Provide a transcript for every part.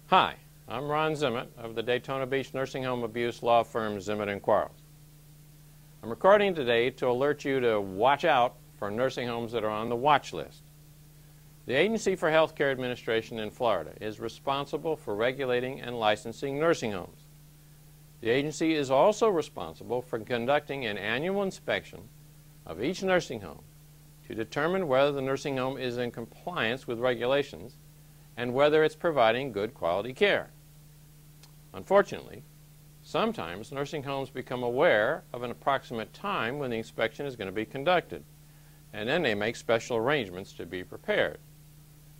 Hi, I'm Ron Zimmett of the Daytona Beach Nursing Home Abuse Law Firm Zimmett & Quarles. I'm recording today to alert you to watch out for nursing homes that are on the watch list. The Agency for Healthcare Administration in Florida is responsible for regulating and licensing nursing homes. The agency is also responsible for conducting an annual inspection of each nursing home to determine whether the nursing home is in compliance with regulations and whether it's providing good quality care. Unfortunately, sometimes nursing homes become aware of an approximate time when the inspection is going to be conducted, and then they make special arrangements to be prepared.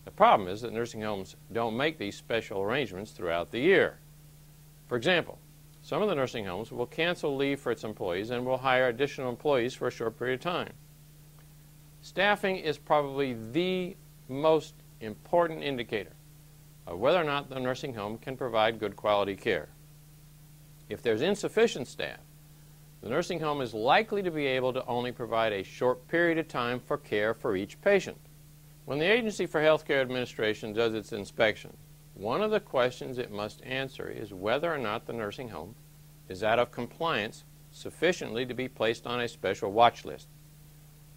The problem is that nursing homes don't make these special arrangements throughout the year. For example, some of the nursing homes will cancel leave for its employees and will hire additional employees for a short period of time. Staffing is probably the most important indicator of whether or not the nursing home can provide good quality care. If there's insufficient staff, the nursing home is likely to be able to only provide a short period of time for care for each patient. When the Agency for Healthcare Administration does its inspection, one of the questions it must answer is whether or not the nursing home is out of compliance sufficiently to be placed on a special watch list.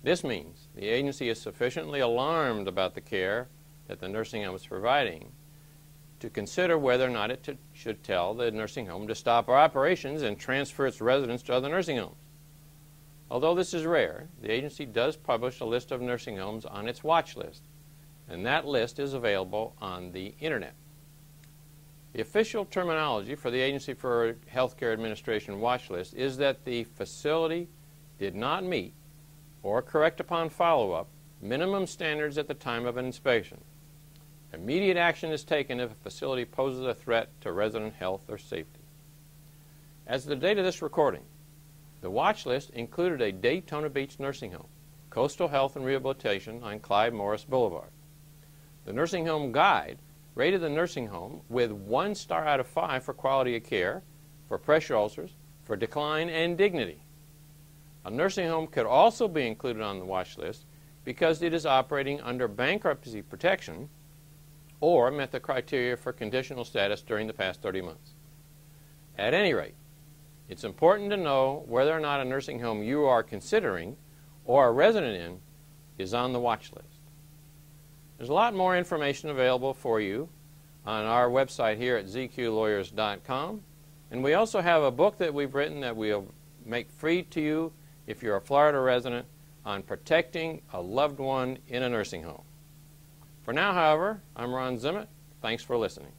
This means the agency is sufficiently alarmed about the care that the nursing home is providing to consider whether or not it should tell the nursing home to stop our operations and transfer its residents to other nursing homes. Although this is rare, the agency does publish a list of nursing homes on its watch list, and that list is available on the Internet. The official terminology for the Agency for Healthcare Administration watch list is that the facility did not meet or correct upon follow-up minimum standards at the time of an inspection. Immediate action is taken if a facility poses a threat to resident health or safety. As of the date of this recording, the watch list included a Daytona Beach nursing home, Coastal Health and Rehabilitation on Clyde Morris Boulevard. The nursing home guide rated the nursing home with 1 star out of 5 for quality of care, for pressure ulcers, for decline and dignity. A nursing home could also be included on the watch list because it is operating under bankruptcy protection or met the criteria for conditional status during the past 30 months. At any rate, it's important to know whether or not a nursing home you are considering or a resident in is on the watch list. There's a lot more information available for you on our website here at zqlawyers.com, and we also have a book that we've written that we'll make free to you if you're a Florida resident on protecting a loved one in a nursing home. For now, however, I'm Ron Zimmett. Thanks for listening.